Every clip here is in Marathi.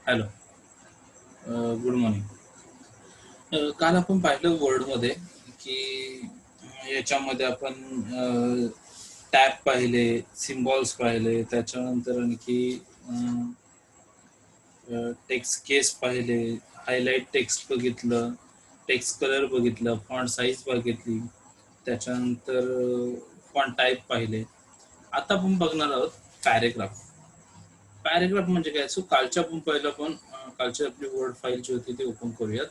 हॅलो. Good morning. काल आपण पाहिलं वर्डमध्ये की याच्यामध्ये आपण टॅब पाहिले, सिम्बॉल्स पाहिले, त्याच्यानंतर आणखी टेक्स्ट केस पाहिले, हायलाइट टेक्स्ट बघितलं, टेक्स्ट कलर बघितलं, फॉन्ट साईज बघितली, त्याच्यानंतर फॉन्ट टाईप पाहिले. आता आपण बघणार आहोत पॅरेग्राफ. पॅरेग्राफ म्हणजे काय? सो कालच्या आपण पहिलं पण कालची आपली वर्ड फाईल जी होती ती ओपन करूयात.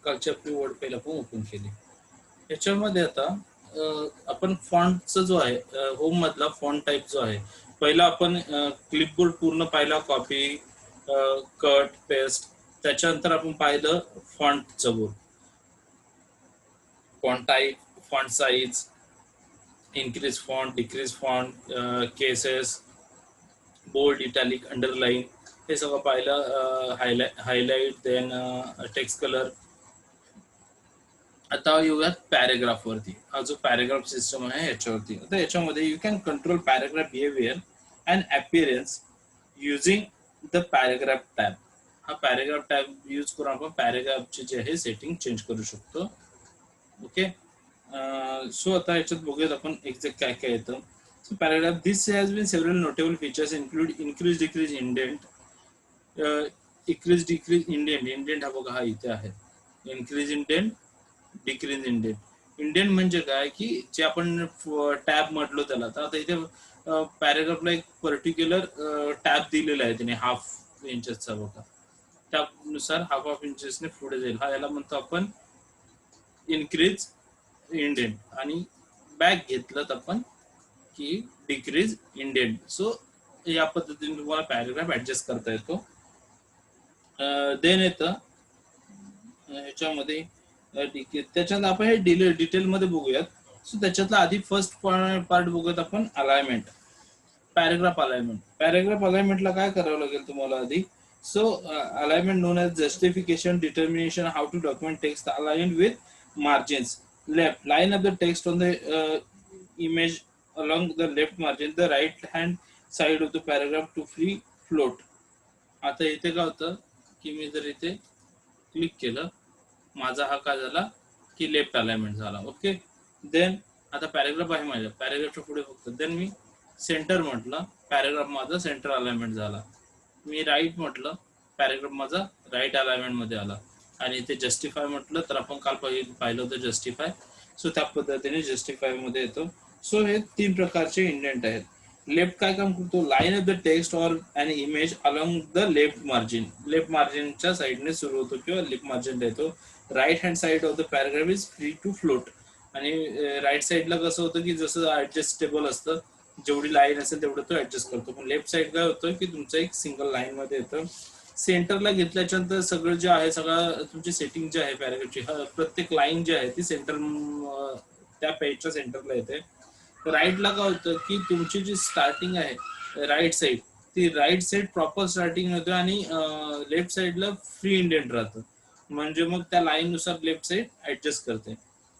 कालची आपली वर्ड फाईल आपण ओपन केली. याच्यामध्ये आता आपण फॉन्टचा जो आहे होम मधला फॉन्ट टाईप जो आहे, पहिला आपण क्लिपबोर्ड पूर्ण पाहिला, कॉपी, कट, पेस्ट. त्याच्यानंतर आपण पाहिलं फॉन्टचं board, font type, font size, increase font, decrease font, cases, bold, italic, underline, हे सगळं पाहिलं. Highlight, then text colour. आता येऊयात पॅरेग्राफ वरती. हा जो पॅरेग्राफ सिस्टम आहे याच्यावरती, आता याच्यामध्ये you can control paragraph behaviour and appearance using the paragraph tab. हा पॅरेग्राफ टॅब यूज करून आपण पॅरेग्राफचे जे आहे सेटिंग चेंज करू शकतो. ओके. सो आता याच्यात बघूयात आपण एक्झॅक्ट काय काय येतं. So paragraph, this has been several notable features include increase decrease indent, increase decrease indent. Indent हा बघा, हा इथे आहे. Increase indent, decrease indent. Indent म्हणजे काय की जे आपण टॅब म्हटलो त्याला, तर आता इथे पॅरेग्राफला एक पर्टिक्युलर टॅब दिलेला आहे त्याने, हाफ इंचेसचा बघा. त्यानुसार हाफ हाफ इंचेसने पुढे जाईल. हा याला म्हणतो आपण इन्क्रीज इंडेंट. आणि बॅक घेतलं तर आपण की डिक्रीज इंडेंट. सो या पद्धतीने तुम्हाला पॅरेग्राफ ऍडजस्ट करता येतो. देन येतं ह्याच्यामध्ये त्याच्यात आपण हे डिटेलमध्ये बघूयात. सो त्याच्यातला आधी फर्स्ट पार्ट बघूयात आपण, अलाइनमेंट. Paragraph alignment. पॅरेग्राफ अलाइनमेंटला काय करावं लागेल तुम्हाला आधी? So alignment known as justification, determination how to document text aligned with margins. Left line of the text on the image along the left margin, the right hand side of the paragraph to free float. आता इथे काय होतं की मी जर इथे क्लिक केलं, माझा हा काय झाला की लेफ्ट अलाइनमेंट झाला. ओके. देन आता पॅरेग्राफ आहे माझ्या, पॅरेग्राफच्या पुढे फक्त देन मी सेंटर म्हटलं, पॅरेग्राफ माझा सेंटर अलाइनमेंट झाला. मी राईट म्हटलं, पॅरेग्राफ माझा राईट अलाइनमेंट मध्ये आला. आणि इथे जस्टिफाय म्हटलं तर आपण काल पाहिलं होतं जस्टिफाय. सो त्या पद्धतीने जस्टिफाय मध्ये येतो. सो हे तीन प्रकारचे इंडेंट आहेत. लेफ्ट काय काम करतो? Line of the text or an image along the left margin. Left मार्जिनच्या साईडने सुरू होतो किंवा लेफ्ट मार्जिनला येतो. Right hand side of the paragraph is free to float. आणि राईट साईडला कसं होतं की जसं ऍडजस्टेबल असतं, जेवढी लाईन असेल तेवढं तो ऍडजस्ट करतो. पण लेफ्ट साईड काय होतं की तुमचं एक सिंगल लाईन मध्ये येतं. सेंटरला घेतल्याच्या नंतर सगळं जे आहे, सगळं तुमची सेटिंग जी आहे पॅराग्राफची, प्रत्येक लाईन जी आहे ती सेंटर, त्या पेजच्या सेंटरला येते. राईटला काय होतं की तुमची जी स्टार्टिंग आहे राईट साईड, ती राईट साईड प्रॉपर स्टार्टिंग होते आणि लेफ्ट साईडला फ्री इंडेंट राहतं. म्हणजे मग त्या लाईन नुसार लेफ्ट साईड ऍडजस्ट करते.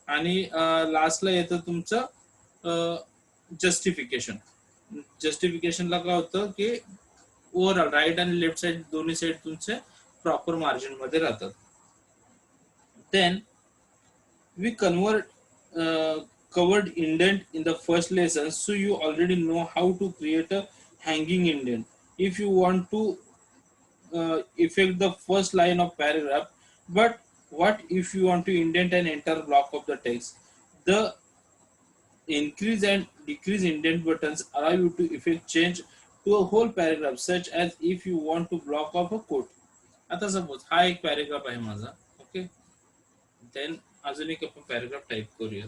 आणि लास्टला येतं तुमचं जस्टिफिकेशन. जस्टिफिकेशनला काय होतं की ओव्हरऑल राईट आणि लेफ्ट साईड दोन्ही साईड तुमचे प्रॉपर मार्जिन मध्ये राहतात. Then we convert covered indent in the first lesson, so you already know how to create a hanging indent. If you want to effect the first line of paragraph, but what if you want to indent an entire block of the text? The increase and decrease indent buttons allow you to effect change to a whole paragraph, such as if you want to block off a quote. आता सपोज हा एक पॅरेग्राफ आहे माझा. ओके. देन अजून एक आपण पॅरेग्राफ टाईप करूया.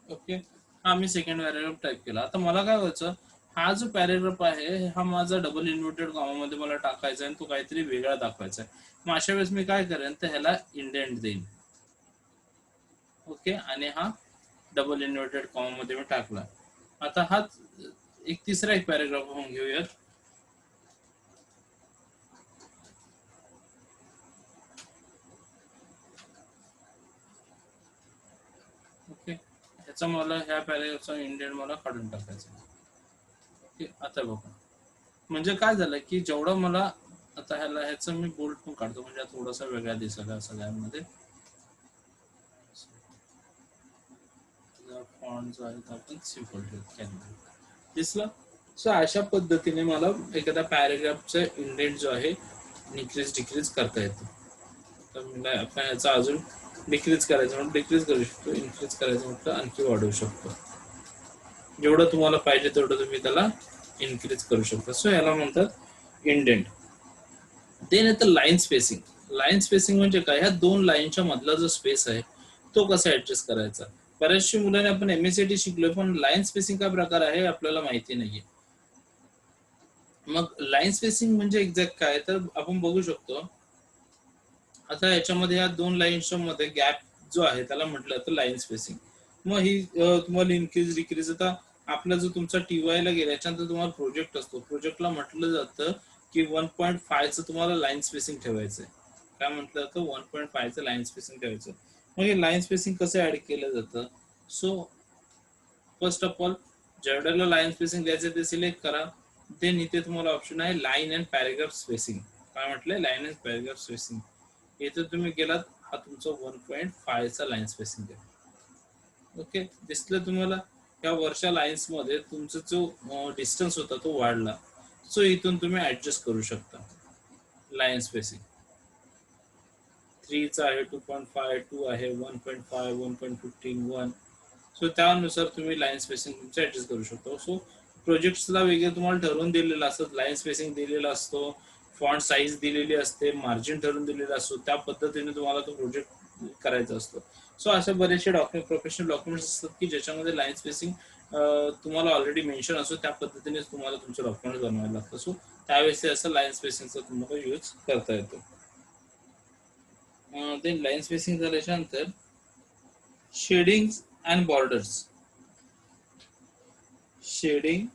ओके, हा मी सेकंड पॅरेग्राफ टाईप केला. आता मला काय व्हायचं, हा जो पॅरेग्राफ आहे हा माझा डबल इन्व्हर्टेड कॉमामध्ये मला टाकायचा आहे आणि तो काहीतरी वेगळा दाखवायचा आहे. मग अशा वेळेस मी काय करेन, तर ह्याला इंडेंट देईन. ओके, आणि हा डबल इन्व्हर्टेड कॉमामध्ये मी टाकला. आता हा एक तिसरा एक पॅरेग्राफ होऊन घेऊयात. ओके, ह्याचा मला ह्या पॅरेग्राफचा इंडेंट मला काढून टाकायचा. ओके, आता बघा म्हणजे काय झालं की जेवढं मला, आता ह्याला ह्याचं मी बोल्ड पण काढतो म्हणजे थोडासा वेगळा दिसला सगळ्यांमध्ये. फॉन्ट जो आहे तो आपण सिम्पल ठेवू, दिसलं. सो अशा पद्धतीने मला एखाद्या पॅरेग्राफचा इंडेंट जो आहे डिक्रीज डिक्रीज करता येतो. तर मला आपण ह्याचा अजून डिक्रीज करायचं म्हणून डिक्रीज करू शकतो, इन्क्रीज करायचं म्हटलं आणखी वाढवू शकतो. जेवढं तुम्हाला पाहिजे तेवढं तुम्ही त्याला इन्क्रीज करू शकता. सो याला म्हणतात इंडेंट. देन येतं लाईन स्पेसिंग. लाईन स्पेसिंग म्हणजे काय, ह्या दोन लाईनच्या मधला जो स्पेस आहे तो कसा ऍडजस्ट करायचा. बऱ्याचशा मुलांनी आपण एमएससीटी शिकलोय पण लाईन स्पेसिंग काय प्रकार आहे आपल्याला माहिती नाहीये. मग लाईन स्पेसिंग म्हणजे एक्झॅक्ट काय, तर आपण बघू शकतो आता याच्यामध्ये या दोन लाईन्सच्या मध्ये गॅप जो आहे त्याला म्हटलं जातं लाईन स्पेसिंग. मग ही तुम्हाला इन्क्रीज डिक्रीज, आता आपला जो तुमचा टीवाय ला गेला याच्यानंतर तुम्हाला प्रोजेक्ट असतो, प्रोजेक्टला म्हटलं जातं की 1.5चं तुम्हाला लाईन स्पेसिंग ठेवायचं आहे. काय म्हटलं जातं, 1.5चं लाईन स्पेसिंग ठेवायचं. मग हे लाईन स्पेसिंग कसं ऍड केलं जातं. सो फर्स्ट ऑफ ऑल जेवढ्याला लाईन स्पेसिंग द्यायचं ते सिलेक्ट करा. देन इथे तुम्हाला ऑप्शन आहे लाईन अँड पॅरेग्राफ स्पेसिंग. काय म्हटलंय, लाईन अँड पॅरेग्राफ स्पेसिंग. इथे तुम्ही गेलात, हा तुमचा 1.5चा लाईन स्पेसिंग आहे. ओके, दिसलं तुम्हाला. या वरच्या लाईन्स मध्ये तुमचा जो डिस्टन्स होता तो वाढला. सो इथून तुम्ही ऍडजस्ट करू शकता. लाईन स्पेसिंग 3चा आहे, 2.5, 2 आहे, 1.5, 1.15, 1. सो त्यानुसार तुम्ही लाईन स्पेसिंग तुमचं ऍडजस्ट करू शकता. सो प्रोजेक्ट्सला वेगळे तुम्हाला ठरवून दिलेलं असतं, लाईन स्पेसिंग दिलेला असतो, फॉन्ट साईज दिलेली असते, मार्जिन ठरवून दिलेलं असतो, त्या पद्धतीने तुम्हाला तो प्रोजेक्ट करायचा असतो. सो असे बरेचसे डॉक्युमेंट, प्रोफेशनल डॉक्युमेंट्स असतात की ज्याच्यामध्ये लाईन स्पेसिंग तुम्हाला ऑलरेडी मेन्शन असतो, त्या पद्धतीने तुम्हाला तुमचं डॉक्युमेंट बनवायला लागतं. सो त्यावेळेस असं लाईन स्पेसिंगचा तुम्हाला यूज करता येतो. ते लाईन स्पेसिंग झाल्याच्या नंतर shading and borders. Shading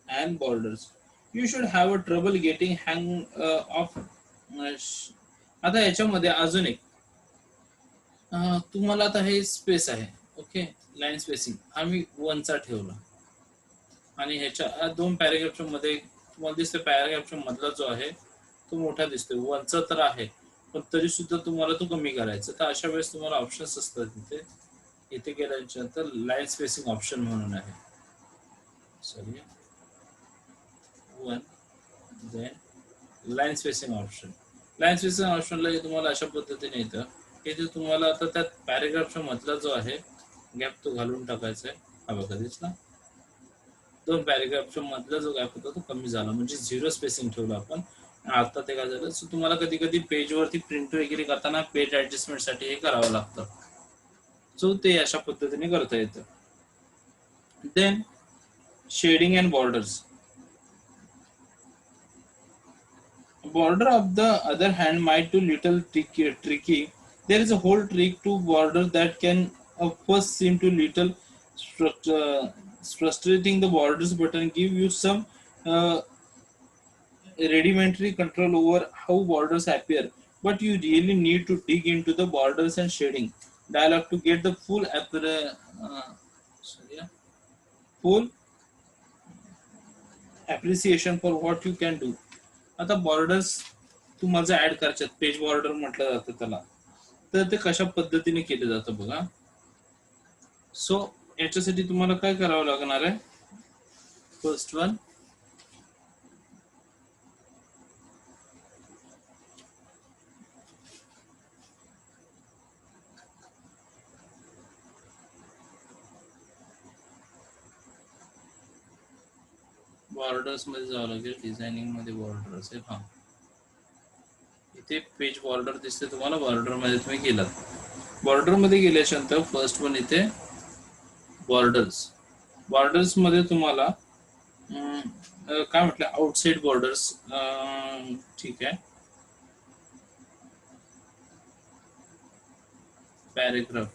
and borders you should have a trouble getting hang of. आता याच्यामध्ये अजून एक तुम्हाला आता हे स्पेस आहे. ओके, लाईन स्पेसिंग आम्ही 1चा ठेवला आणि ह्याच्या दोन पॅरेग्राफच्या मध्ये तुम्हाला दिसतं पॅरेग्राफच्या मधला जो आहे तो मोठा दिसतोय, 1चा तर आहे पण तरी सुद्धा तुम्हाला तो कमी करायचा. तर अशा वेळेस तुम्हाला ऑप्शन्स असतात तिथे. इथे गेल्याच्या नंतर लाईन स्पेसिंग ऑप्शन म्हणून आहे, sorry 1, then line spacing option. Line spacing ऑप्शनला तुम्हाला अशा पद्धतीने येतं की ते तुम्हाला आता त्या पॅरेग्राफच्या मधला जो आहे गॅप तो घालून टाकायचा आहे. हा बघा दिसला, दोन पॅरेग्राफच्या मधला जो गॅप होता तो कमी झाला म्हणजे 0 स्पेसिंग ठेवलं आपण. आता ते काय झालं, सो तुम्हाला कधी कधी पेजवरती प्रिंट वगैरे करताना पेज ऍडजस्टमेंटसाठी हे करावं लागतं. सो ते अशा पद्धतीने करता येतं. Then shading and borders. Border of the other hand might do little tricky. There is a whole trick to border that can first seem to little frustrating. The borders button give you some uh, rudimentary control over how borders appear, but you really need to dig into the borders and shading dialog to get the sorry, yeah, full appreciation for what you can do. आता बॉर्डर्स तुम्हाला जर ऍड करायच्यात, पेज बॉर्डर म्हटलं जातं त्याला, तर ते कशा पद्धतीने केले जातं बघा. सो याच्यासाठी तुम्हाला काय करावं लागणार आहे, फर्स्ट वन बॉर्डर्स मध्ये जावं लागेल. डिझायनिंग मध्ये बॉर्डर असेल, हा इथे पेज बॉर्डर दिसते तुम्हाला, बॉर्डर मध्ये तुम्ही गेलात. बॉर्डर मध्ये गेल्याच्या नंतर फर्स्ट वन इथे बॉर्डर्स मध्ये तुम्हाला काय म्हटलं, आउटसाइड बॉर्डर्स, ठीक आहे, पॅरेग्राफ.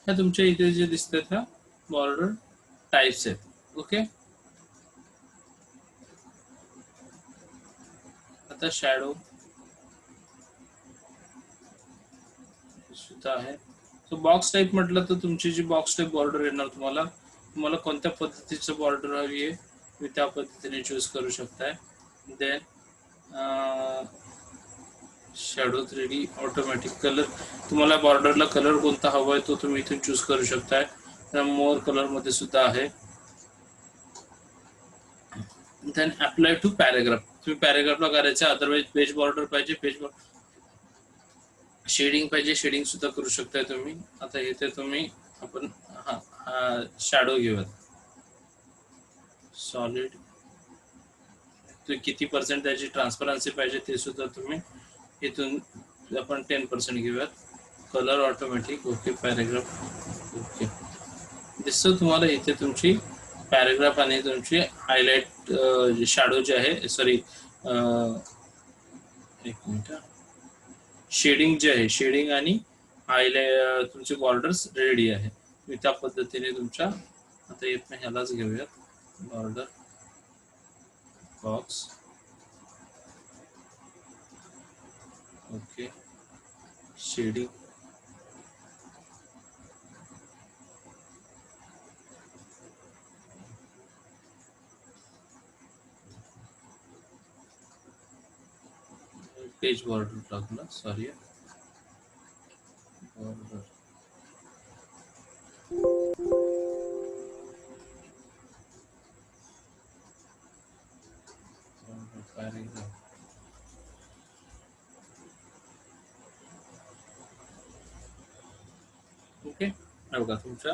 ह्या तुमच्या इथे जे दिसतात ह्या बॉर्डर टाइप्स आहेत. ओके, आता शॅडो सुद्धा आहे. सो बॉक्स टाइप म्हटलं तर तुमची जी बॉक्स टाइप बॉर्डर येणार, तुम्हाला कोणत्या पद्धतीचं बॉर्डर हवी आहे तुम्ही त्या पद्धतीने चूज करू शकताय. Then shadow 3D automatic colour, तुम्हाला बॉर्डरला कलर कोणता हवा आहे तो तुम्ही इथून चूज करू शकताय. मोर कलर मध्ये सुद्धा आहे. देन अप्लाय टू पॅरेग्राफ, तुम्ही पॅरेग्राफला करायचं, अदरवाइज पेज बॉर्डर पाहिजे, पेज शेडिंग पाहिजे, शेडिंग सुद्धा करू शकताय तुम्ही. आता इथे तुम्ही आपण शॅडो घेऊयात, सॉलिड, किती पर्सेंट त्याची ट्रान्सपरन्सी पाहिजे ते सुद्धा तुम्ही इथून आपण 10% घेऊयात. Colour automatic, okay, paragraph, okay. दिसतं तुम्हाला इथे तुमची पॅरेग्राफ आणि तुमची हायलाइट शॅडो जे आहे, सॉरी एक मिनिट, शेडिंग जे आहे, शेडिंग आणि हायलाइट तुमचे बॉर्डर्स रेडी आहे. मी त्या पद्धतीने तुमच्या, आता येत नाही ह्यालाच घेऊयात, border box, okay, shading, page border टाकलं, सॉरी, बॉर्डर, पॅरेग्राफ, ओके. बघा तुमच्या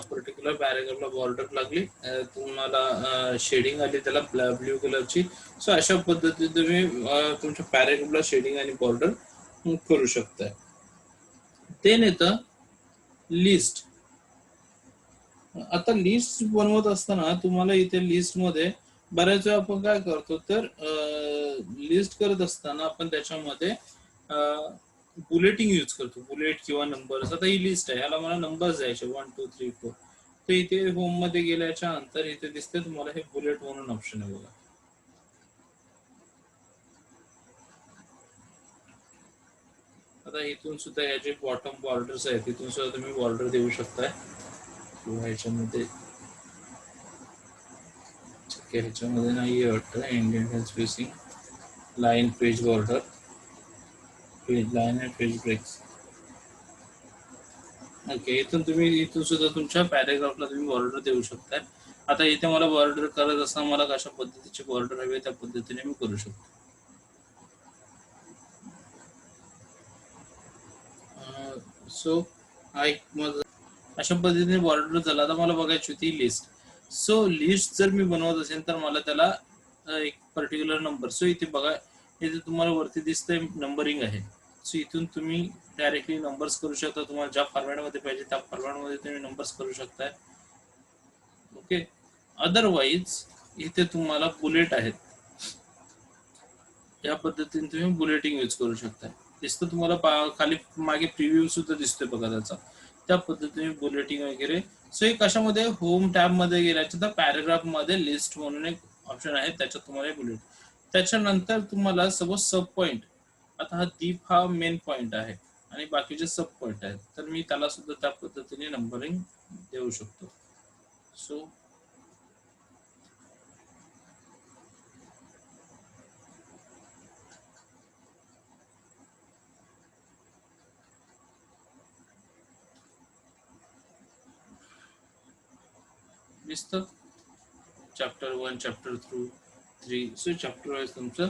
पर्टिक्युलर पॅरेग्राफला बॉर्डर लागली, तुम्हाला शेडिंग आली त्याला ब्ल्यू कलरची. सो अशा पद्धतीने तुम्ही तुमच्या पॅरेग्राफला शेडिंग आणि बॉर्डर करू शकताय. देन येतं लिस्ट. आता लिस्ट बनवत असताना तुम्हाला इथे लिस्ट मध्ये बऱ्याच वेळा आपण काय करतो, तर लिस्ट करत असताना आपण त्याच्यामध्ये बुलेटिंग यूज करतो, बुलेट किंवा नंबर्स. आता ही लिस्ट आहे, याला मला नंबर्स द्यायचे 1 2 3 4. तर इथे होम मध्ये गेल्याच्या नंतर इथे दिसते तुम्हाला हे बुलेट म्हणून ऑप्शन आहे बघा. आता इथून सुद्धा या जे बॉटम बॉर्डर्स आहेत तिथून सुद्धा तुम्ही बॉर्डर देऊ शकताय, किंवा ह्याच्यामध्ये, ह्याच्यामध्ये नाही वाटतं, Indian spacing line page border, page line आणि पेज ब्रेक्स, ओके. इथून सुद्धा तुमच्या पॅरेग्राफला तुम्ही बॉर्डर देऊ शकताय. आता इथे मला बॉर्डर करत असताना मला कशा पद्धतीचे बॉर्डर हवे त्या पद्धतीने मी करू शकतो. सो अशा पद्धतीने बॉर्डर झाला. आता मला बघायची होती लिस्ट. सो लिस्ट जर मी बनवत असेल तर मला त्याला एक पर्टिक्युलर नंबर, सो इथे बघा, इथे तुम्हाला वरती दिसतंय नंबरिंग आहे. सो इथून तुम्ही डायरेक्टली नंबर्स करू शकता, तुम्हाला ज्या फॉर्मॅटमध्ये पाहिजे त्या फॉर्मॅटमध्ये तुम्ही नंबर्स करू शकताय, ओके. अदरवाईज इथे तुम्हाला बुलेट आहेत, या पद्धतीने तुम्ही बुलेटिंग यूज करू शकता. दिसतं तुम्हाला खाली मागे प्रिव्ह्यू सुद्धा दिसतोय बघा त्याचा. त्या पद्धतीने बुलेटिंग वगैरे. सो एक कशामध्ये होम टॅब मध्ये गेल्याच्या तर पॅराग्राफ मध्ये लिस्ट म्हणून एक ऑप्शन आहे, त्याच्यात तुम्हाला बुलेट. त्याच्यानंतर तुम्हाला सपोज सब पॉइंट, आता हा दीप हा मेन पॉइंट आहे आणि बाकीचे सब पॉइंट आहेत, तर मी त्याला सुद्धा त्या पद्धतीने नंबरिंग देऊ शकतो. सो दिसतं chapter 1 chapter 3. So chapter wise तुमचं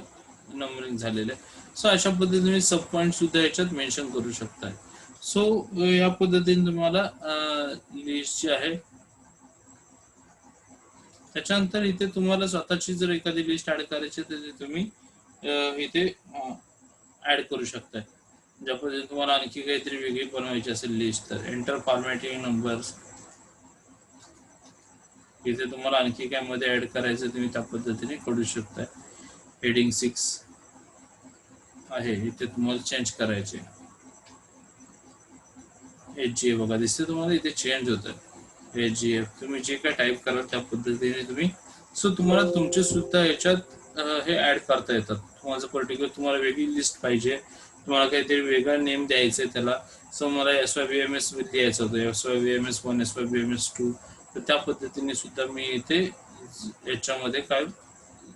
नंबरिंग झालेलं आहे. सो अशा पद्धतीने तुम्ही सब पॉईंट सुद्धा याच्यात मेन्शन करू शकता. सो या पद्धतीने तुम्हाला लिस्ट जी आहे. त्याच्यानंतर इथे तुम्हाला स्वतःची जर एखादी लिस्ट ऍड करायची तर तुम्ही इथे ऍड करू शकता. ज्या पद्धतीने तुम्हाला आणखी काहीतरी वेगळी बनवायची असेल लिस्ट, तर एंटर फॉर्मॅटिंग नंबर्स, इथे तुम्हाला आणखी काय मध्ये ऍड करायचं तुम्ही त्या पद्धतीने करू शकता. हेडिंग 6 आहे, इथे तुम्हाला चेंज करायचे. HGF बघा दिसते तुम्हाला इथे चेंज होतं. HGF तुम्ही जे काय टाईप कराल त्या पद्धतीने तुम्ही. सो तुम्हाला तुमचे सुद्धा याच्यात हे ऍड करता येतात. तुम्हाला पर्टिक्युलर तुम्हाला वेगळी लिस्ट पाहिजे, तुम्हाला काहीतरी वेगळा नेम द्यायचं आहे त्याला. सो मला SYBMS द्यायचं होतं, SYBMS1 SYBMS2, तर त्या पद्धतीने सुद्धा मी इथे याच्यामध्ये काय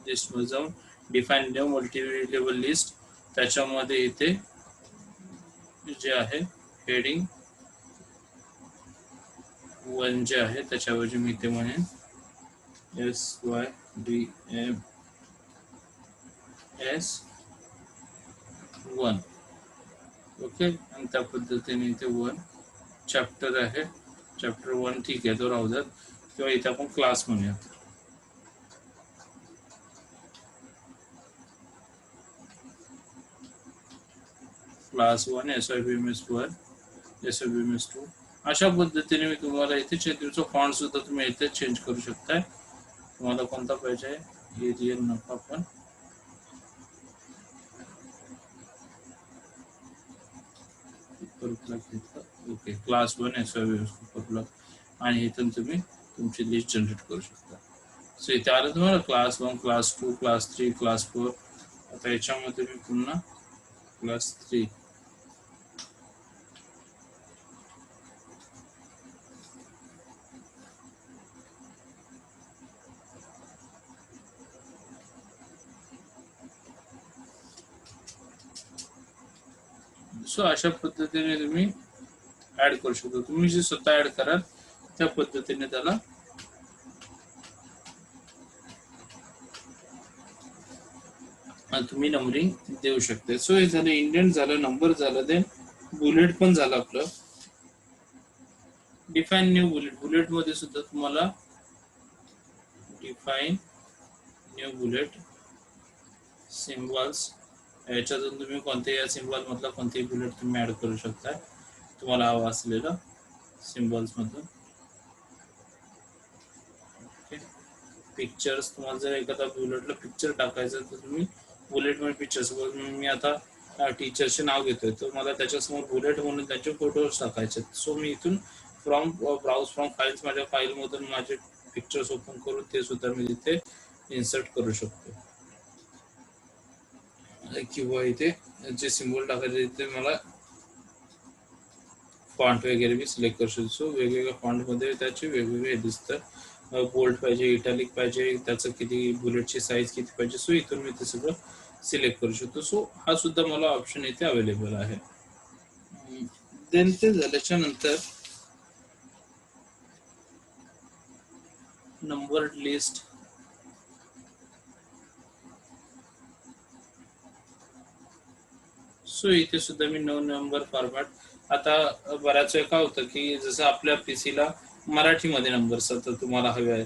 लिस्टमध्ये जाऊन define new multi level list, त्याच्यामध्ये इथे जे आहे हेडिंग 1 जे आहे त्याच्याऐवजी मी इथे म्हणेन SYBMS1. ओके, आणि त्या पद्धतीने इथे 1 चॅप्टर आहे, चॅप्टर 1 ठीक आहे तो राहू द्यात, किंवा इथे आपण क्लास म्हणूया. Class 1 SYBMS1 SYBMS2. अशा पद्धतीने मी तुम्हाला इथे तुमचा फॉन्ट सुद्धा तुम्ही इथे चेंज करू शकताय. तुम्हाला कोणता पाहिजे एरियल नको आपण ओके, क्लास 1 SYBMS आणि इथून तुम्ही तुमची लिस्ट जनरेट करू शकता. सो इथे आलं तुम्हाला क्लास 1 क्लास 2 क्लास 3 क्लास 4. आता याच्यामध्ये मी पुन्हा क्लास 3 सो अशा पद्धतीने तुम्ही ऍड करू शकता. तुम्ही जे स्वतः ऍड कराल त्या पद्धतीने त्याला तुम्ही नंबरिंग देऊ शकता. सो हे झालं इंडेंट झालं, नंबर झालं, देन बुलेट पण झालं आपलं. डिफाईन न्यू बुलेट, बुलेट मध्ये सुद्धा तुम्हाला डिफाईन न्यू बुलेट सिम्बॉल्स, याच्यातून तुम्ही कोणत्याही या सिम्बॉल मधला कोणतेही बुलेट तुम्ही ऍड करू शकता तुम्हाला हवा असलेला सिम्बॉल्स मधून. पिक्चर्स, तुम्हाला जर एखादा बुलेटला पिक्चर टाकायचं तर तुम्ही बुलेट मध्ये पिक्चर्स, मी आता टीचरचे नाव घेतोय तर मला त्याच्यासमोर बुलेट म्हणून त्यांचे फोटोज टाकायचे. सो मी इथून फ्रॉम ब्राउज फ्रॉम फाईल्स माझ्या फाईल मधून माझे पिक्चर्स ओपन करून ते सुद्धा मी तिथे इन्सर्ट करू शकतो. किंवा इथे जे सिम्बॉल टाकायचे तिथे मला फॉन्ट वगैरे मी सिलेक्ट करू शकतो. सो वेगवेगळ्या फॉन्ट मध्ये त्याचे वेगवेगळे दिसतात. बोल्ड पाहिजे, इटॅलिक पाहिजे, त्याचं किती बुलेटची साईज किती पाहिजे, सो इथून मी ते सगळं सिलेक्ट करू शकतो. सो हा सुद्धा मला ऑप्शन इथे अवेलेबल आहे. देन ते झाल्याच्या नंतर नंबर लिस्ट, सो इथे सुद्धा मी 9 नंबर फॉर्मॅट. आता बऱ्याच वेळ काय होतं की जसं आपल्या पीसीला मराठीमध्ये नंबर तर तुम्हाला हवे आहेत,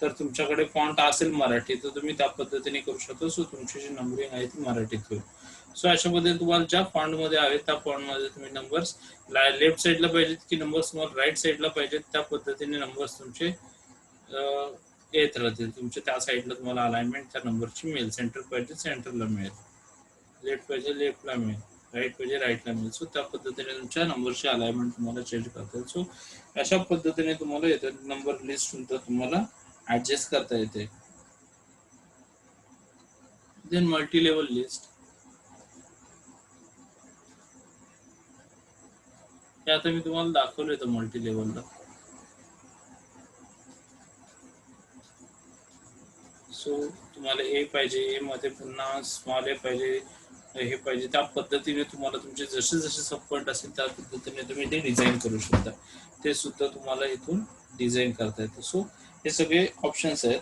तर तुमच्याकडे फॉन्ट असेल मराठी तर तुम्ही त्या पद्धतीने करू शकता. सो तुमची जी नंबरिंग आहे ती मराठीत होईल. सो अशा पद्धतीने तुम्हाला ज्या फॉन्ट मध्ये आहे त्या फॉन्ट मध्ये तुम्ही नंबर्स लेफ्ट साईडला पाहिजेत की नंबर्स तुम्हाला राईट साईडला पाहिजेत त्या पद्धतीने नंबर्स तुमचे येत राहतील. तुमच्या त्या साईडला तुम्हाला अलाइनमेंट त्या नंबरची मिळेल. सेंटर पाहिजे सेंटरला मिळेल, लेफ्ट पाहिजे लेफ्टला मिळेल. राईट पाहिजे राईटला मिळेल. सो त्या पद्धतीने तुमच्या नंबरची अलाइनमेंट तुम्हाला चेंज करता येईल. सो अशा पद्धतीने तुम्हाला येते नंबर लिस्ट सुद्धा तुम्हाला ऍडजस्ट करता येते. देन मल्टी लेवल लिस्ट, हे आता मी तुम्हाला दाखवलं होतं मल्टी लेवलला. सो तुम्हाला ए पाहिजे, ए मध्ये पुन्हा स्मॉल ए पाहिजे, हे पाहिजे, त्या पद्धतीने तुम्हाला तुमचे जसे जसे सब पॉईंट असेल त्या पद्धतीने तुम्ही ते डिझाईन करू शकता. ते सुद्धा तुम्हाला इथून डिझाईन करता येतं. सो हे सगळे ऑप्शन्स आहेत.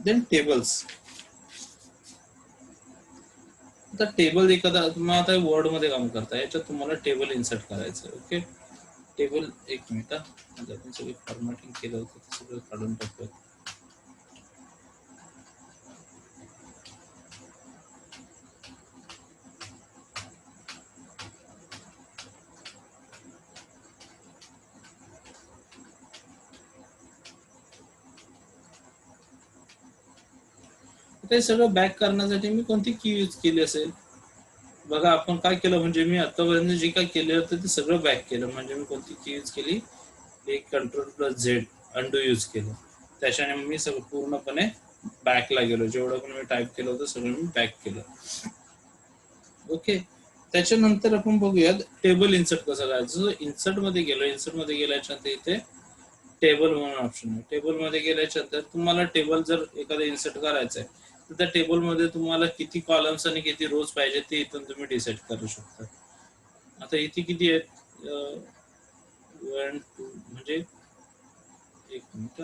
Then tables. आता टेबल एखादा तुम्हाला आता वर्ड मध्ये काम करता, याच्यात तुम्हाला टेबल इन्सर्ट करायचं. ओके, टेबल एक मिनिट, आपण सगळं फॉर्मॅटिंग केलं होतं ते सगळं काढून टाकूया. ते सगळं बॅक करण्यासाठी मी कोणती की यूज केली असेल बघा. आपण काय केलं म्हणजे मी आतापर्यंत जे काय केलं होतं ते सगळं बॅक केलं. म्हणजे मी कोणती की यूज केली, एक Ctrl+Z अंडू यूज केलं. त्याच्याने मी सगळं पूर्णपणे बॅकला गेलो. जेवढं पण मी टाईप केलं होतं सगळं मी बॅक केलं. ओके, त्याच्यानंतर आपण बघूयात टेबल इन्सर्ट कसं करायचं. इन्सर्ट मध्ये गेलो, इन्सर्ट मध्ये गेल्याच्या नंतर इथे टेबल म्हणून ऑप्शन आहे. टेबल मध्ये गेल्याच्या नंतर तुम्हाला टेबल जर एखादं इन्सर्ट करायचं आहे तर त्या टेबल मध्ये तुम्हाला किती कॉलम्स आणि किती रोज पाहिजे ते इथून तुम्ही डिसाईड करू शकता. आता इथे किती आहेत, 1 2 म्हणजे एक मिनिट,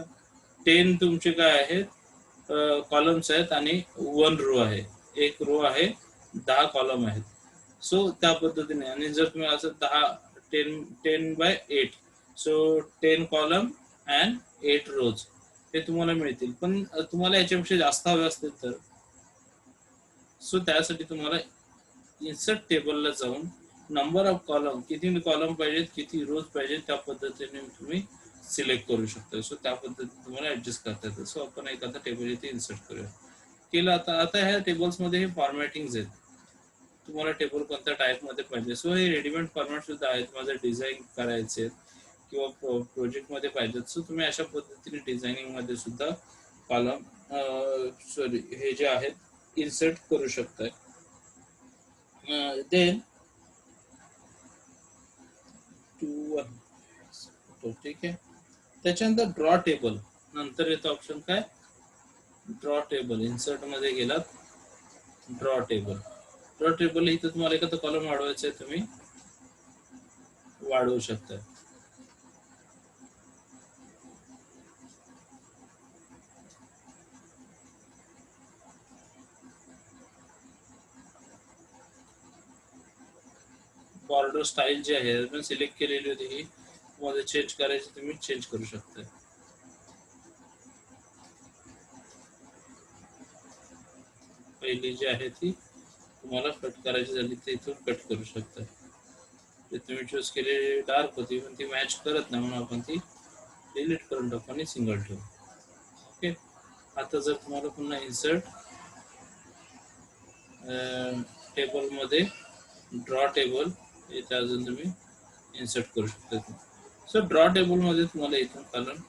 10 तुमचे काय आहेत कॉलम्स आहेत आणि 1 रो आहे. एक रो आहे, 10 कॉलम आहेत. सो त्या पद्धतीने. आणि जर तुम्ही असं 10 by 8, सो 10 कॉलम अँड 8 रोज हे तुम्हाला मिळतील. पण तुम्हाला याच्यापेक्षा जास्त हवे असतील तर सो त्यासाठी तुम्हाला इन्सर्ट टेबलला जाऊन नंबर ऑफ कॉलम, किती कॉलम पाहिजेत, किती रोज पाहिजेत, त्या पद्धतीने तुम्ही सिलेक्ट करू शकता. सो त्या पद्धतीने तुम्हाला ऍडजस्ट करता येतं. सो आपण एखादा टेबल इथे इन्सर्ट करूया. केलं. आता आता ह्या टेबल्समध्ये हे फॉर्मॅटिंग आहेत. तुम्हाला टेबल कोणत्या टाईपमध्ये पाहिजे. सो हे रेडीमेड फॉर्मॅट सुद्धा आहेत. माझं डिझाईन करायचे किंवा प्रोजेक्टमध्ये पाहिजेत. सो तुम्ही अशा पद्धतीने डिझायनिंगमध्ये सुद्धा कॉलम सॉरी हे जे आहेत इन्सर्ट करू शकताय. देन 2 ठीक आहे. त्याच्यानंतर ड्रॉ टेबल नंतर येतं ऑप्शन काय, ड्रॉ टेबल. इन्सर्ट मध्ये गेलात, ड्रॉ टेबल. ड्रॉ टेबल इथं तुम्हाला एखादं कॉलम वाढवायचं आहे, तुम्ही वाढवू शकता. बॉर्डर स्टाईल जी आहे आपण सिलेक्ट केलेली होती ही तुम्हाला चेंज करायची, तुम्ही चेंज करू शकता. पहिली जी आहे ती तुम्हाला कट करायची झाली तर इथून कट करू शकता. जे तुम्ही चूज केलेली डार्क होती पण ती मॅच करत नाही म्हणून आपण ती डिलीट करून टाकू आणि सिंगल ठेवू. ओके, आता जर तुम्हाला पुन्हा इन्सर्ट टेबलमध्ये ड्रॉ टेबल इथे अजून तुम्ही इन्सर्ट करू शकता. सो ड्रॉ टेबलमध्ये तुम्हाला इथून कॉलम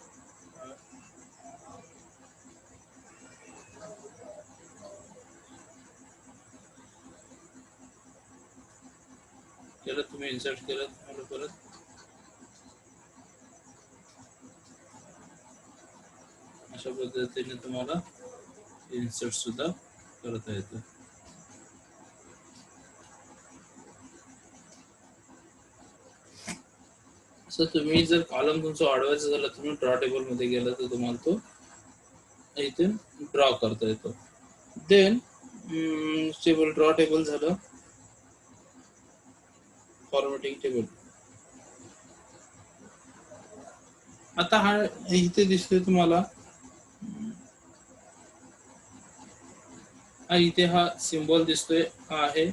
केलं, तुम्ही इन्सर्ट केलं, तुम्हाला परत अशा पद्धतीने तुम्हाला इन्सर्ट सुद्धा करता येतं. सो तुम्ही जर कॉलम तुमचं वाढवायचं झालं तुम्ही ड्रॉ टेबल मध्ये गेला तर तुम्हाला तो इथून ड्रॉ करता येतो. देन टेबल ड्रॉ टेबल झालं. Formatting table. आता हा इथे दिसतोय तुम्हाला, हा इथे हा सिम्बॉल दिसतोय, हा आहे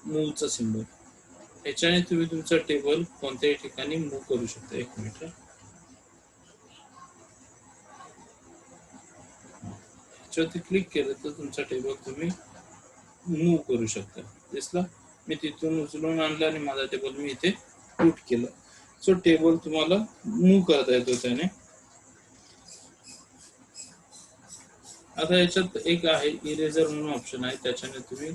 मूवचा सिम्बॉल. ह्याच्याने तुम्ही तुमचं टेबल कोणत्याही ठिकाणी मूव्ह करू शकता. एक मिनिट, ह्याच्यावरती क्लिक केलं तर तुमचा टेबल तुम्ही मूव्ह करू शकता. दिसलं, मी तिथून उचलून आणलं आणि माझा टेबल मी इथे पुट केलं. सो टेबल तुम्हाला मूव्ह करता येतो त्याने. आता याच्यात एक आहे इरेजर म्हणून ऑप्शन आहे, त्याच्याने तुम्ही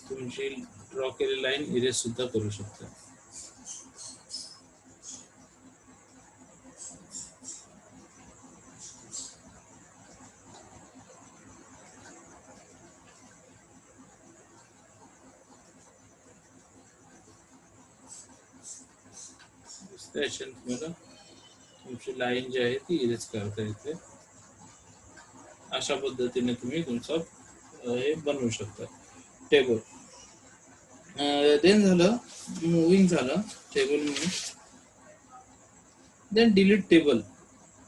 तुमची ड्रॉ केलेली लाईन इरेज सुद्धा करू शकता. त्याच्याने तुम्हाला तुमची लाईन जी आहे ती इरेज करता येते. अशा पद्धतीने तुम्ही तुमचा हे बनवू शकता टेबल. देन झालं मुव्हिंग झालं टेबल म्हणून. Then delete table.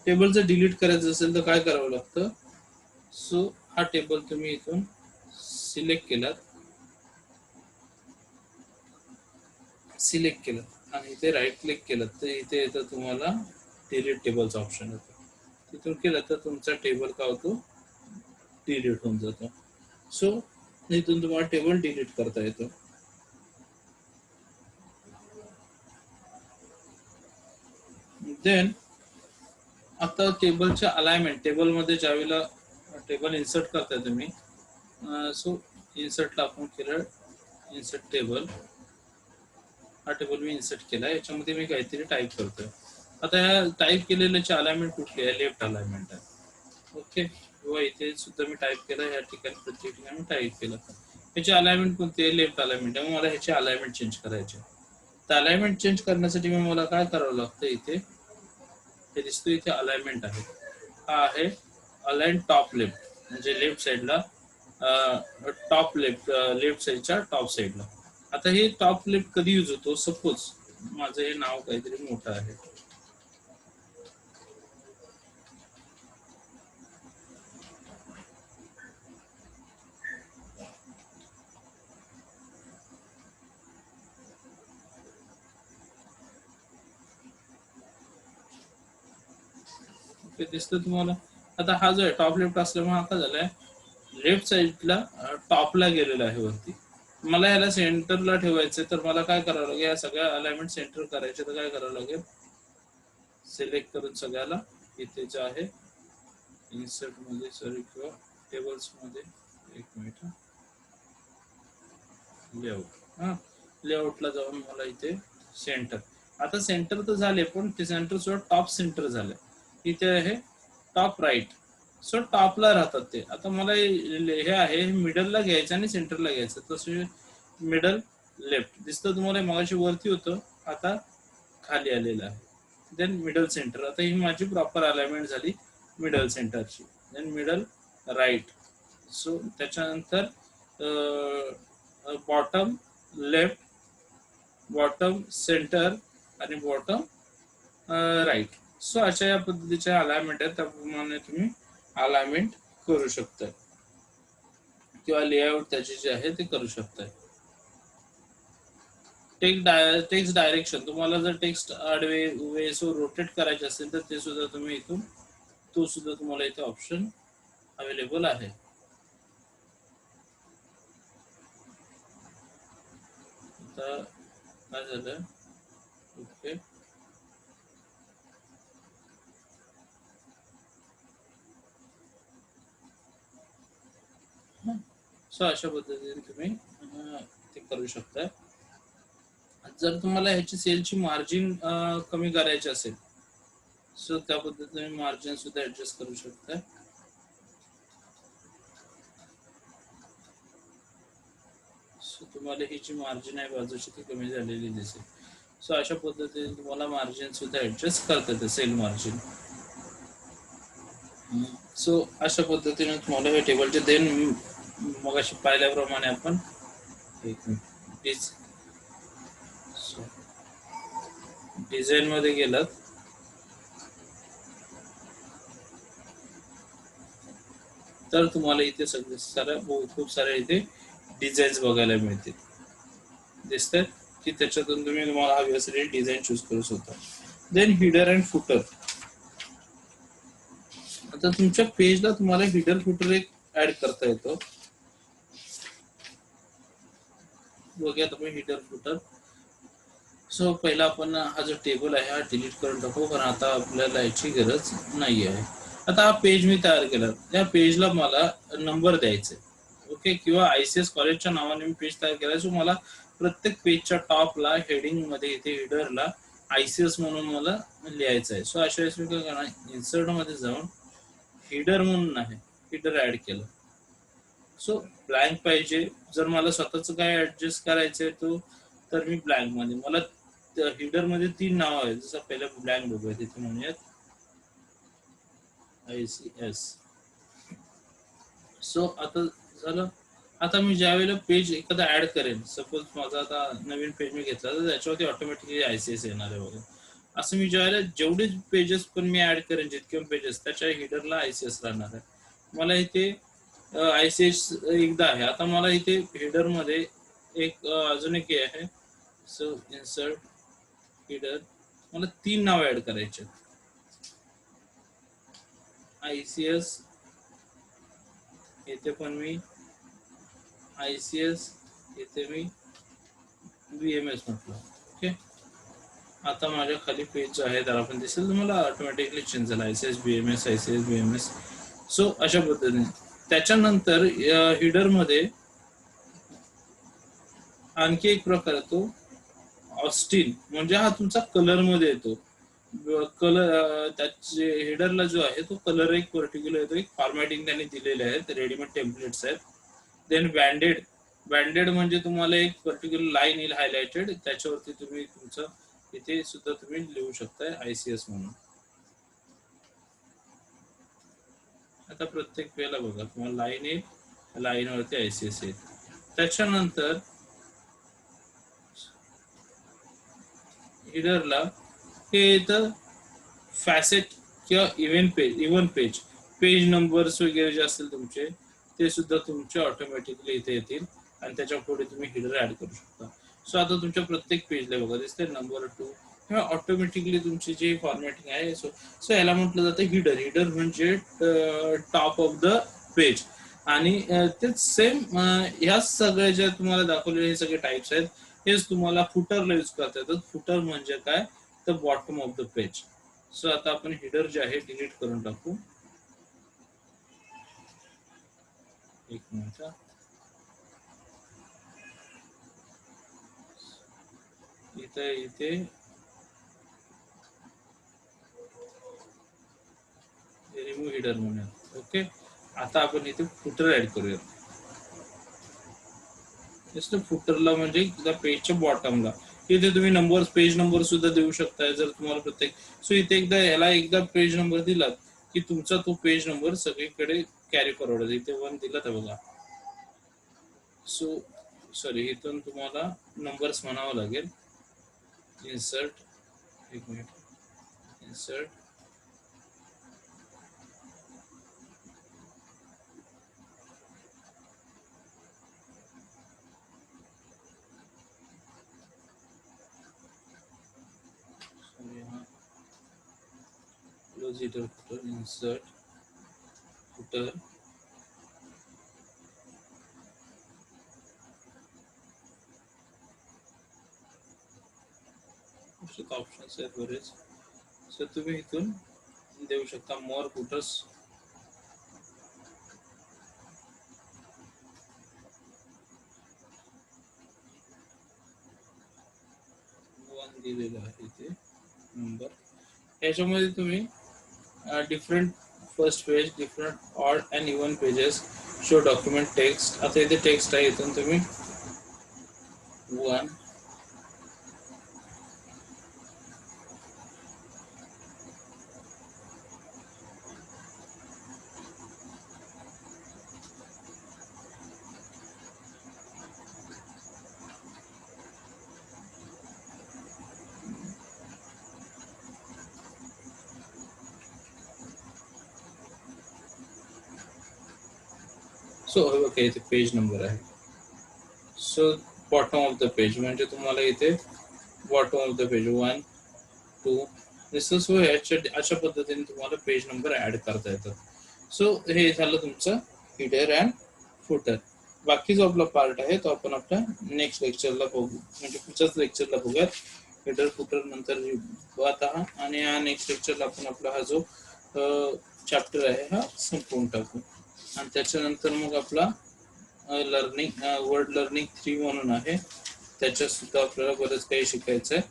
टेबल जर डिलीट करायचं असेल तर काय करावं लागतं. सो हा टेबल तुम्ही इथून सिलेक्ट केलात, सिलेक्ट केलं आणि इथे राईट क्लिक केलं तर इथे येतं तुम्हाला डिलीट टेबलचा ऑप्शन येतो. तिथून केलं तर तुमचा टेबल काय होतो, डिलीट होऊन जातो. सो इथून तुम्हाला टेबल डिलीट करता येतो. देन आता टेबलच्या अलाइनमेंट, टेबलमध्ये ज्यावेळेला टेबल इन्सर्ट करताय तुम्ही, सो इन्सर्टला आपण केलं इन्सर्ट टेबल. हा टेबल मी इन्सर्ट केला, याच्यामध्ये मी काहीतरी टाईप करतोय. आता या टाईप केलेल्याची अलाइनमेंट कुठली आहे, लेफ्ट अलाइनमेंट आहे. ओके, किंवा इथे सुद्धा मी टाईप केलं, या ठिकाणी प्रत्येक ठिकाणी मी टाईप केलं. ह्याची अलाइनमेंट कोणती आहे, लेफ्ट अलाइनमेंट आहे. मला ह्याची अलाइनमेंट चेंज करायची. तर अलाइनमेंट चेंज करण्यासाठी मला काय करावं लागतं, इथे हे दिसतो इथे अलाइनमेंट आहे. हा आहे अलाइन टॉप लेफ्ट, म्हणजे लेफ्ट साईडला टॉप लेफ्ट, लेफ्ट साईडच्या टॉप साईडला. आता हे टॉप लेफ्ट कधी यूज होतो, सपोज माझं हे नाव काहीतरी मोठं आहे, ते दिसतं तुम्हाला. आता हा जो आहे टॉप लेफ्ट असल्यामुळे हा का झालाय, लेफ्ट साईडला टॉपला गेलेला आहे वरती. मला याला सेंटरला ठेवायचं, तर मला काय करावं लागेल, या सगळ्या अलाइनमेंट सेंटर करायचे, तर काय करावं लागेल, सिलेक्ट करून सगळ्याला इथे जे आहे इन्सर्ट मध्ये, सॉरी किंवा टेबल्स मध्ये, एक मिनिट, लेआउट, हा लेआउटला जाऊन मला इथे सेंटर. आता सेंटर तर झाले, पण ते सेंटर सुद्धा टॉप सेंटर झाले. इथे आहे टॉप राईट. सो टॉपला राहतात ते. आता मला हे आहे मिडलला घ्यायचं आणि सेंटरला घ्यायचं, तसे मिडल लेफ्ट दिसतं तुम्हाला, मगाशी वरती होतं, आता खाली आलेलं आहे. Then middle centre. आता ही माझी प्रॉपर अलाइनमेंट झाली मिडल सेंटरची. Then middle right. सो त्याच्यानंतर बॉटम लेफ्ट, बॉटम सेंटर आणि बॉटम राईट. सो अशा या पद्धतीच्या अलाइनमेंट आहेत, त्याप्रमाणे तुम्ही अलाइनमेंट करू शकता किंवा लेआउट त्याचे जे आहे ते करू शकताय. टेक्स्ट डायरेक्शन, तुम्हाला जर टेक्स्ट आडवे उभे सो रोटेट करायचे असेल तर ते सुद्धा तुम्ही इथून, तो सुद्धा तुम्हाला इथे ऑप्शन अवेलेबल आहे. आता काय झालं, ओके, सो अशा पद्धतीने तुम्ही ते करू शकता. जर तुम्हाला ह्याची सेलची मार्जिन कमी करायची असेल, सो त्या पद्धतीने मार्जिन सुद्धा ऍडजस्ट करू शकता. सो तुम्हाला ही जी मार्जिन आहे बाजूची ती कमी झालेली दिसेल. सो अशा पद्धतीने तुम्हाला मार्जिन सुद्धा ऍडजस्ट करता येते, सेल मार्जिन. सो अशा पद्धतीने तुम्हाला हे टेबलचे, देन मग अशी पाहिल्याप्रमाणे आपण डिझाईन मध्ये गेलात तर तुम्हाला इथे सगळे खूप सारे इथे डिझाईन्स बघायला मिळतील. दिसतात की त्याच्यातून तुम्हाला हवी असलेली डिझाईन चूज करू शकता. Then header and footer. आता तुमच्या पेजला तुम्हाला हिडर फुटर एक ऍड करता येतो. बघूयात आपण हिडर फुटर. सो पहिला आपण हा जो टेबल आहे हा डिलीट करून टाकू, कारण आता आपल्याला याची गरज नाही आहे. आता हा पेज मी तयार केला, त्या पेजला मला नंबर द्यायचे. ओके, किंवा ICS कॉलेजच्या नावाने मी पेज तयार केला. सो मला प्रत्येक पेजच्या टॉपला हेडिंग मध्ये इथे हिडरला ICS म्हणून मला लिहायचं आहे. सो अशा वेळेस मी काय करणार, इन्सर्ट मध्ये जाऊन हिडर म्हणून आहे, हिडर ऍड केलं. सो ब्लँक पाहिजे. जर मला स्वतःच काय ऍडजस्ट करायचंय तो, तर मी ब्लँक मध्ये, मला हिडर मध्ये 3 नाव आहेत. जसं पहिलं ब्लँक बघूया, तिथे म्हणूयात ICS. सो आता झालं. आता मी ज्या वेळेला पेज एखादा ऍड करेन, सपोज माझा आता नवीन पेज मी घेतला, तर त्याच्यावरती ऑटोमॅटिकली ICS येणार आहे बघा. असं मी ज्या वेळेला जेवढे पेजेस पण मी ऍड करेन, जितके पेजेस, त्याच्या हिडरला ICS राहणार आहे. मला इथे ICS एकदा आहे. आता मला इथे हेडर मध्ये एक अजून एक हे आहे. सो इन्सर्ट हिडर, मला 3 नाव ऍड करायचे. ICS, इथे पण मी ICS, इथे मी BMS म्हटलं. ओके, आता माझ्या खाली पेज जो आहे त्याला पण दिसेल तुम्हाला ऑटोमॅटिकली चेंज झाला, ICS BMS, ICS BMS. So अशा पद्धतीने. त्याच्यानंतर हिडर मध्ये आणखी एक प्रकार येतो, ऑस्टिन, म्हणजे हा तुमचा कलर मध्ये येतो. कलर त्याचे हेडरला जो आहे तो कलर एक पर्टिक्युलर येतो, एक फॉर्मॅटिंग त्यांनी दिलेले आहेत, रेडीमेड टेम्पलेट्स आहेत. देन बँडेड, बँडेड म्हणजे तुम्हाला एक पर्टिक्युलर लाईन येईल हायलाइटेड, त्याच्यावरती तुम्ही तुमचं इथे सुद्धा तुम्ही लिहू शकताय ICS म्हणून. आता प्रत्येक वेळेला बघा तुम्हाला लाईन येईल, लाईनवरती ICS येईल. त्याच्यानंतर हिडरला हे येतं फॅसेट किंवा इव्हन पेज, पेज नंबर्स वगैरे जे असतील तुमचे, ते सुद्धा तुमचे ऑटोमॅटिकली इथे येतील आणि त्याच्या पुढे तुम्ही हिडर ऍड करू शकता. सो आता तुमच्या प्रत्येक पेजला बघा दिसते नंबर 2, किंवा ऑटोमॅटिकली तुमची जी फॉर्मॅटिंग आहे. सो सो याला म्हटलं जातं हिडर. हिडर म्हणजे टॉप ऑफ द पेज. आणि तेच सेम ह्या सगळ्या ज्या तुम्हाला दाखवलेले हे सगळे टाइप्स आहेत, हेच तुम्हाला फुटरला यूज करता येतात. फुटर म्हणजे काय, तर bottom of the page. So आता आपण हिडर जे आहे डिलीट करून टाकू. एक मिनिट, इथे इथे रिमूव्ह हिडर म्हणूया. ओके, आता आपण इथे फुटर ऍड करूया. जस्ट फुटरला म्हणजे त्या पेजच्या बॉटमला इथे तुम्ही नंबर, पेज नंबर सुद्धा देऊ शकताय जर तुम्हाला प्रत्येक. सो इथे एकदा याला एकदा पेज नंबर दिलात की तुमचा तो पेज नंबर सगळीकडे कॅरी फॉरवर्ड. इथे 1 दिला तर बघा. सो सॉरी, इथून तुम्हाला नंबर्स म्हणावं लागेल. इन्सर्ट, एक minute, insert, header footer, insert footer, options आहेत बरेच. सो तुम्ही इथून देऊ शकता मोर फुटर्स. दिलेला आहे इथे नंबर. याच्यामध्ये तुम्ही different first page, different odd and even pages, show document text. आता इथे टेक्स्ट आहे, इथून तुम्ही 1, सो ओके, इथे पेज नंबर आहे. So bottom of the page म्हणजे तुम्हाला इथे बॉटम ऑफ द पेज 1, 2 दिसतं. सो अशा पद्धतीने तुम्हाला पेज नंबर ऍड करता येतात. सो हे झालं तुमचं हिडर अँड फुटर. बाकी जो आपला पार्ट आहे तो आपण आपल्या नेक्स्ट लेक्चरला बघू, म्हणजे पुढच्याच लेक्चरला बघूयात. हेडर फुटर नंतर आता आणि या नेक्स्ट लेक्चरला आपण आपला हा जो चॅप्टर आहे हा संपवून टाकू. आणि त्याच्यानंतर मग आपला लर्निंग वर्ड लर्निंग 3 म्हणून आहे, त्याच्यात सुद्धा आपल्याला बरंच काही शिकायचं आहे.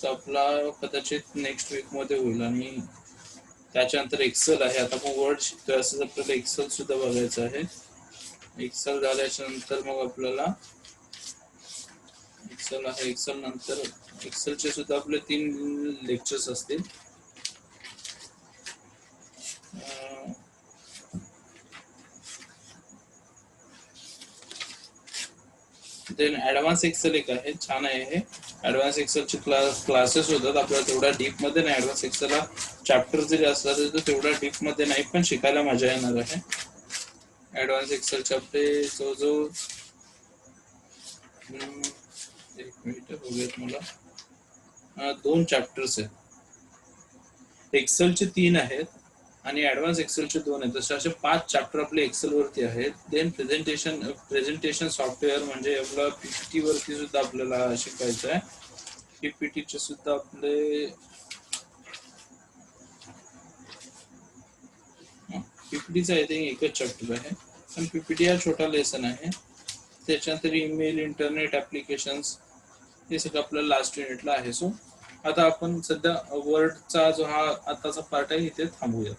तर आपला कदाचित नेक्स्ट वीक मध्ये होईल. आणि त्याच्यानंतर एक्सेल आहे. आता आपण वर्ड शिकतोय असं आपल्याला एक्सेल सुद्धा बघायचं आहे. एक्सेल झाल्याच्या नंतर मग आपल्याला एक्सेल आहे, एक्सेल नंतर एक्सेलचे सुद्धा आपले 3 लेक्चर्स असतील. देन ऍडव्हान्स एक्सेल एक आहे, छान आहे हे. ऍडव्हान्स एक्सेलचे क्लासेस होतात. आपल्याला तेवढा डीप मध्ये नाही, ऍडव्हान्स एक्सेलला चॅप्टर जरी असला तरी तेवढा डीप मध्ये नाही, पण शिकायला मजा येणार आहे. ऍडव्हान्स एक्सेलचे आपले जवळजवळ 1 मिनिट बघूयात मला, 2 चॅप्टर्स आहेत. एक्सेलचे 3 आहेत आणि ऍडव्हान्स एक्सेलचे 2 आहेत. असे 5 चॅप्टर आपले एक्सेल वरती आहेत. देन प्रेझेंटेशन सॉफ्टवेअर म्हणजे आपला पीपीटी वरती सुद्धा आपल्याला शिकायचं आहे. पीपीटीचे सुद्धा आपले पीपीटीचा आय थिंक एकच चॅप्टर आहे, पण पीपीटी हा छोटा लेसन आहे. त्याच्यानंतर ईमेल, इंटरनेट ऍप्लिकेशन्स हे सगळं आपल्याला लास्ट युनिटला आहे. सो आता आपण सध्या वर्डचा जो हा आताचा पार्ट आहे इथे थांबूया.